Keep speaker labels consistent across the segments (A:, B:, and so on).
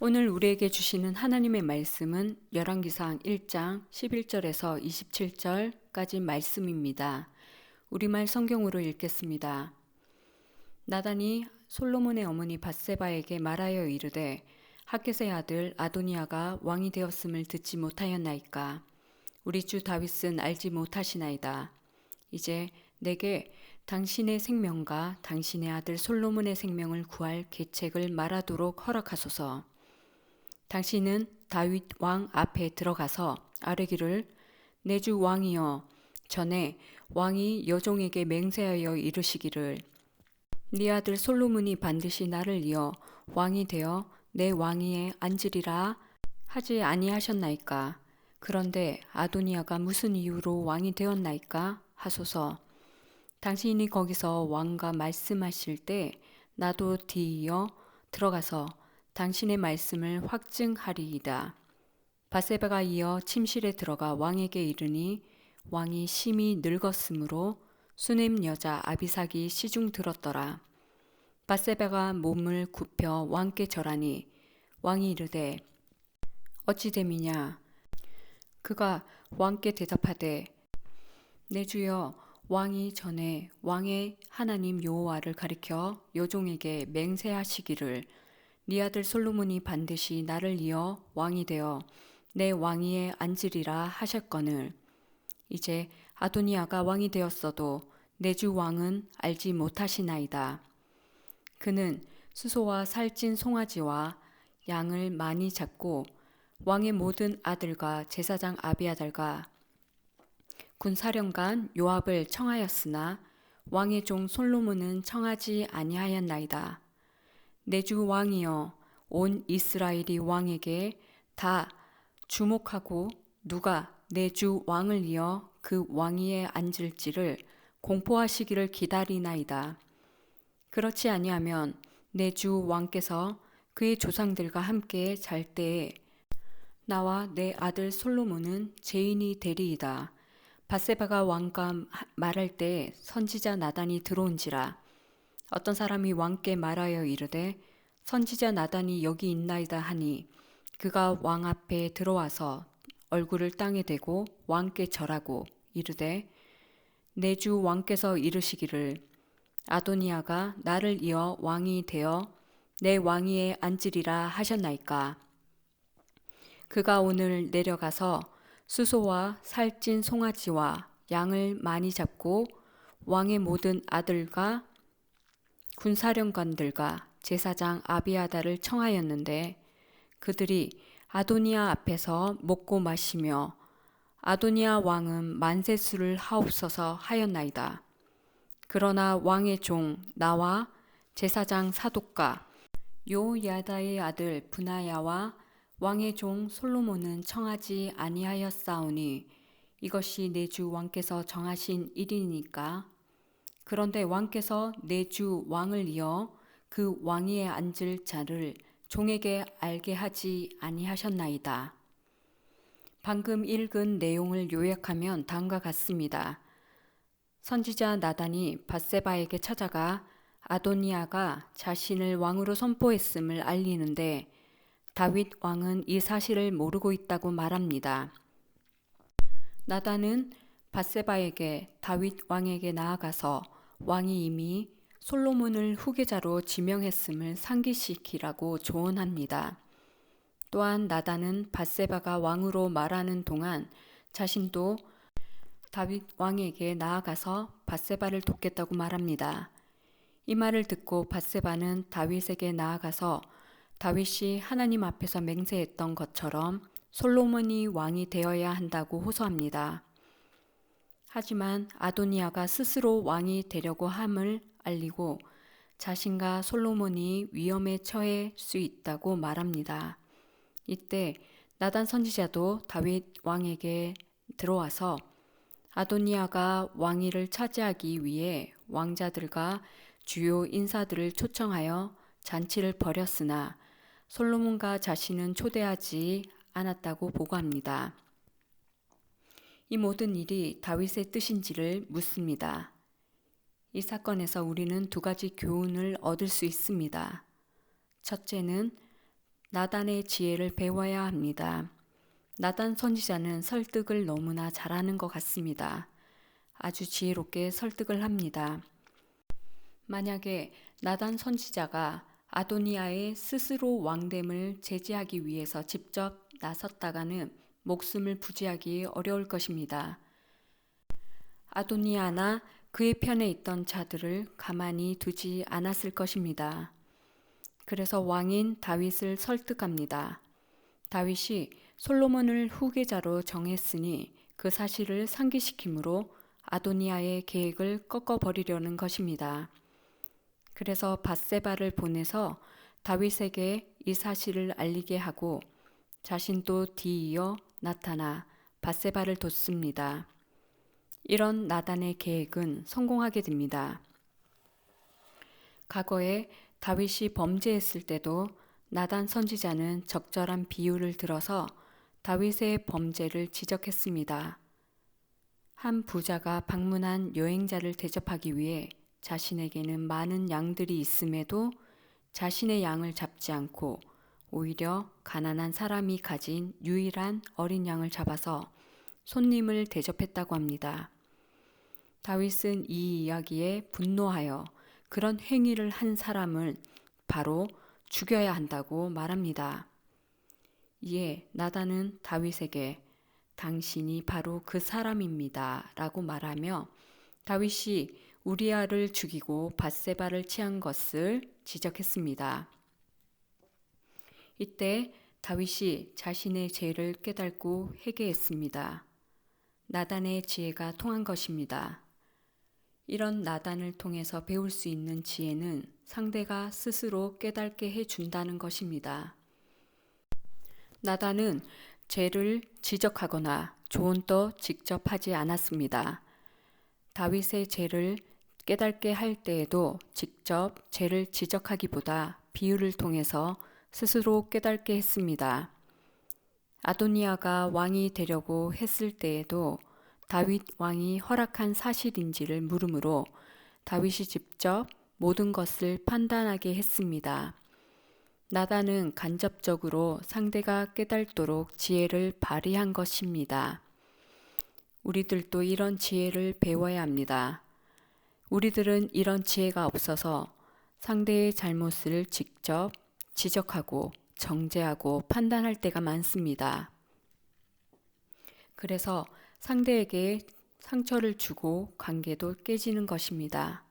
A: 오늘 우리에게 주시는 하나님의 말씀은 열왕기상 1장 11절에서 27절까지 말씀입니다. 우리말 성경으로 읽겠습니다. 나단이 솔로몬의 어머니 밧세바에게 말하여 이르되 핫겟의 아들 아도니아가 왕이 되었음을 듣지 못하였나이까. 우리 주 다윗은 알지 못하시나이다. 이제 내게 당신의 생명과 당신의 아들 솔로몬의 생명을 구할 계책을 말하도록 허락하소서. 당신은 다윗 왕 앞에 들어가서 아뢰기를 내 주 왕이여, 전에 왕이 여종에게 맹세하여 이르시기를 네 아들 솔로몬이 반드시 나를 이어 왕이 되어 내 왕위에 앉으리라 하지 아니하셨나이까. 그런데 아도니아가 무슨 이유로 왕이 되었나이까 하소서. 당신이 거기서 왕과 말씀하실 때 나도 뒤이어 들어가서 당신의 말씀을 확증하리이다. 밧세바가 이어 침실에 들어가 왕에게 이르니 왕이 심히 늙었으므로 수넴 여자 아비삭이 시중 들었더라. 밧세바가 몸을 굽혀 왕께 절하니 왕이 이르되 어찌 됨이냐. 그가 왕께 대답하되 내 주여, 왕이 전에 왕의 하나님 여호와를 가리켜 여종에게 맹세하시기를 네 아들 솔로몬이 반드시 나를 이어 왕이 되어 내 왕위에 앉으리라 하셨거늘 이제 아도니아가 왕이 되었어도 내 주 왕은 알지 못하시나이다. 그는 수소와 살찐 송아지와 양을 많이 잡고 왕의 모든 아들과 제사장 아비아달과 군사령관 요압을 청하였으나 왕의 종 솔로몬은 청하지 아니하였나이다. 내 주 왕이여, 온 이스라엘이 왕에게 다 주목하고 누가 내 주 왕을 이어 그 왕위에 앉을지를 공포하시기를 기다리나이다. 그렇지 아니하면 내 주 왕께서 그의 조상들과 함께 잘 때에 나와 내 아들 솔로몬은 죄인이 되리이다. 밧세바가 왕과 말할 때 선지자 나단이 들어온지라. 어떤 사람이 왕께 말하여 이르되 선지자 나단이 여기 있나이다 하니 그가 왕 앞에 들어와서 얼굴을 땅에 대고 왕께 절하고 이르되 내 주 왕께서 이르시기를 아도니아가 나를 이어 왕이 되어 내 왕위에 앉으리라 하셨나이까. 그가 오늘 내려가서 수소와 살찐 송아지와 양을 많이 잡고 왕의 모든 아들과 군사령관들과 제사장 아비아달을 청하였는데 그들이 아도니아 앞에서 먹고 마시며 아도니아 왕은 만세수를 하옵소서 하였나이다. 그러나 왕의 종 나와 제사장 사독과 요야다의 아들 브나야와 왕의 종 솔로몬은 청하지 아니하였사오니 이것이 내 주 왕께서 정하신 일이니까. 그런데 왕께서 내 주 왕을 이어 그 왕위에 앉을 자를 종에게 알게 하지 아니하셨나이다. 방금 읽은 내용을 요약하면 다음과 같습니다. 선지자 나단이 밧세바에게 찾아가 아도니아가 자신을 왕으로 선포했음을 알리는데 다윗 왕은 이 사실을 모르고 있다고 말합니다. 나단은 밧세바에게 다윗 왕에게 나아가서 왕이 이미 솔로몬을 후계자로 지명했음을 상기시키라고 조언합니다. 또한 나단은 밧세바가 왕으로 말하는 동안 자신도 다윗 왕에게 나아가서 밧세바를 돕겠다고 말합니다. 이 말을 듣고 밧세바는 다윗에게 나아가서 다윗이 하나님 앞에서 맹세했던 것처럼 솔로몬이 왕이 되어야 한다고 호소합니다. 하지만 아도니아가 스스로 왕이 되려고 함을 알리고 자신과 솔로몬이 위험에 처할 수 있다고 말합니다. 이때 나단 선지자도 다윗 왕에게 들어와서 아도니아가 왕위를 차지하기 위해 왕자들과 주요 인사들을 초청하여 잔치를 벌였으나 솔로몬과 자신은 초대하지 않았다고 보고합니다. 이 모든 일이 다윗의 뜻인지를 묻습니다. 이 사건에서 우리는 두 가지 교훈을 얻을 수 있습니다. 첫째는 나단의 지혜를 배워야 합니다. 나단 선지자는 설득을 너무나 잘하는 것 같습니다. 아주 지혜롭게 설득을 합니다. 만약에 나단 선지자가 아도니아의 스스로 왕됨을 제지하기 위해서 직접 나섰다가는 목숨을 부지하기 어려울 것입니다. 아도니아나 그의 편에 있던 자들을 가만히 두지 않았을 것입니다. 그래서 왕인 다윗을 설득합니다. 다윗이 솔로몬을 후계자로 정했으니 그 사실을 상기시키므로 아도니아의 계획을 꺾어버리려는 것입니다. 그래서 밧세바를 보내서 다윗에게 이 사실을 알리게 하고 자신도 뒤이어 나타나 밧세바를 돕습니다. 이런 나단의 계획은 성공하게 됩니다. 과거에 다윗이 범죄했을 때도 나단 선지자는 적절한 비유를 들어서 다윗의 범죄를 지적했습니다. 한 부자가 방문한 여행자를 대접하기 위해 자신에게는 많은 양들이 있음에도 자신의 양을 잡지 않고 오히려 가난한 사람이 가진 유일한 어린 양을 잡아서 손님을 대접했다고 합니다. 다윗은 이 이야기에 분노하여 그런 행위를 한 사람을 바로 죽여야 한다고 말합니다. 이에 나단은 다윗에게 당신이 바로 그 사람입니다 라고 말하며 다윗이 우리아를 죽이고 밧세바를 취한 것을 지적했습니다. 이때 다윗이 자신의 죄를 깨닫고 회개했습니다. 나단의 지혜가 통한 것입니다. 이런 나단을 통해서 배울 수 있는 지혜는 상대가 스스로 깨닫게 해준다는 것입니다. 나단은 죄를 지적하거나 조언도 직접 하지 않았습니다. 다윗의 죄를 깨닫게 할 때에도 직접 죄를 지적하기보다 비유를 통해서 스스로 깨닫게 했습니다. 아도니아가 왕이 되려고 했을 때에도 다윗 왕이 허락한 사실인지를 물으므로 다윗이 직접 모든 것을 판단하게 했습니다. 나단은 간접적으로 상대가 깨닫도록 지혜를 발휘한 것입니다. 우리들도 이런 지혜를 배워야 합니다. 우리들은 이런 지혜가 없어서 상대의 잘못을 직접 지적하고 정죄하고 판단할 때가 많습니다. 그래서 상대에게 상처를 주고 관계도 깨지는 것입니다.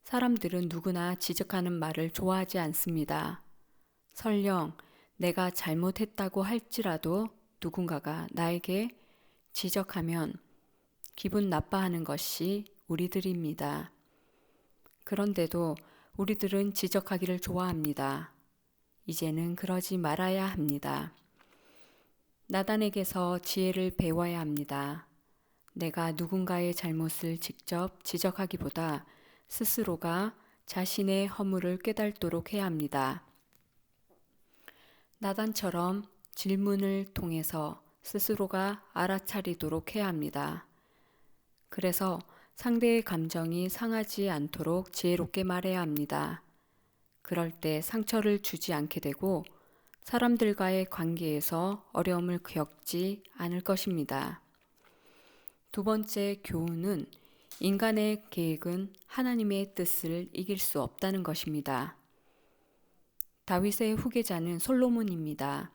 A: 사람들은 누구나 지적하는 말을 좋아하지 않습니다. 설령 내가 잘못했다고 할지라도 누군가가 나에게 지적하면 기분 나빠하는 것이 우리들입니다. 그런데도 우리들은 지적하기를 좋아합니다. 이제는 그러지 말아야 합니다. 나단에게서 지혜를 배워야 합니다. 내가 누군가의 잘못을 직접 지적하기보다 스스로가 자신의 허물을 깨닫도록 해야 합니다. 나단처럼 질문을 통해서 스스로가 알아차리도록 해야 합니다. 그래서 상대의 감정이 상하지 않도록 지혜롭게 말해야 합니다. 그럴 때 상처를 주지 않게 되고 사람들과의 관계에서 어려움을 겪지 않을 것입니다. 두 번째 교훈은 인간의 계획은 하나님의 뜻을 이길 수 없다는 것입니다. 다윗의 후계자는 솔로몬입니다.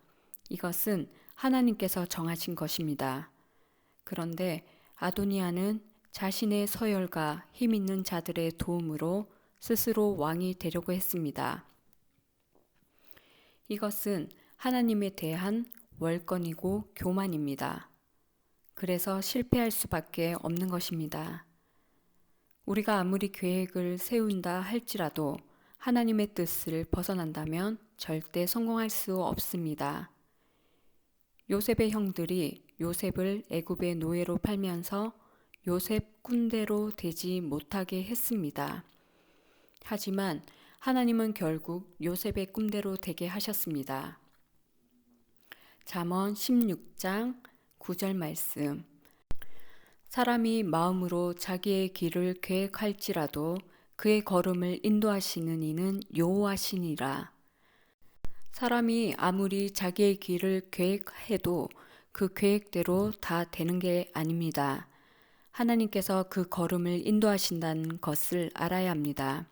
A: 이것은 하나님께서 정하신 것입니다. 그런데 아도니아는 자신의 서열과 힘 있는 자들의 도움으로 스스로 왕이 되려고 했습니다. 이것은 하나님에 대한 월권이고 교만입니다. 그래서 실패할 수밖에 없는 것입니다. 우리가 아무리 계획을 세운다 할지라도 하나님의 뜻을 벗어난다면 절대 성공할 수 없습니다. 요셉의 형들이 요셉을 애굽의 노예로 팔면서 요셉 꾼대로 되지 못하게 했습니다. 하지만 하나님은 결국 요셉의 꾼대로 되게 하셨습니다. 잠언 16장 9절 말씀. 사람이 마음으로 자기의 길을 계획할지라도 그의 걸음을 인도하시는 이는 여호와시니라. 사람이 아무리 자기의 길을 계획해도 그 계획대로 다 되는 게 아닙니다. 하나님께서 그 걸음을 인도하신다는 것을 알아야 합니다.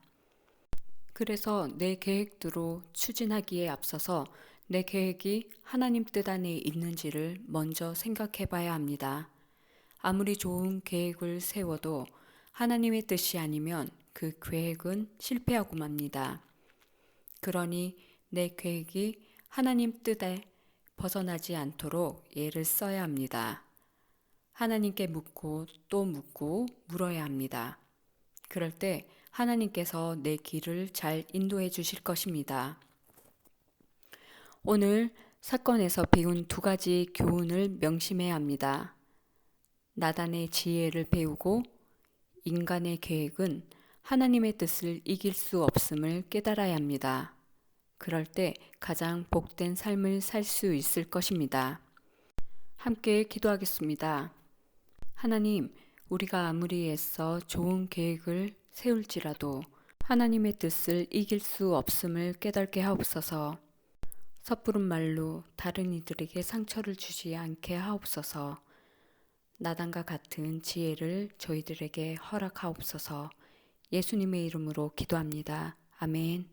A: 그래서 내 계획대로 추진하기에 앞서서 내 계획이 하나님 뜻 안에 있는지를 먼저 생각해 봐야 합니다. 아무리 좋은 계획을 세워도 하나님의 뜻이 아니면 그 계획은 실패하고 맙니다. 그러니 내 계획이 하나님 뜻에 벗어나지 않도록 애를 써야 합니다. 하나님께 묻고 또 묻고 물어야 합니다. 그럴 때 하나님께서 내 길을 잘 인도해 주실 것입니다. 오늘 사건에서 배운 두 가지 교훈을 명심해야 합니다. 나단의 지혜를 배우고 인간의 계획은 하나님의 뜻을 이길 수 없음을 깨달아야 합니다. 그럴 때 가장 복된 삶을 살 수 있을 것입니다. 함께 기도하겠습니다. 하나님, 우리가 아무리 애써 좋은 계획을 세울지라도 하나님의 뜻을 이길 수 없음을 깨닫게 하옵소서. 섣부른 말로 다른 이들에게 상처를 주지 않게 하옵소서. 나단과 같은 지혜를 저희들에게 허락하옵소서. 예수님의 이름으로 기도합니다. 아멘.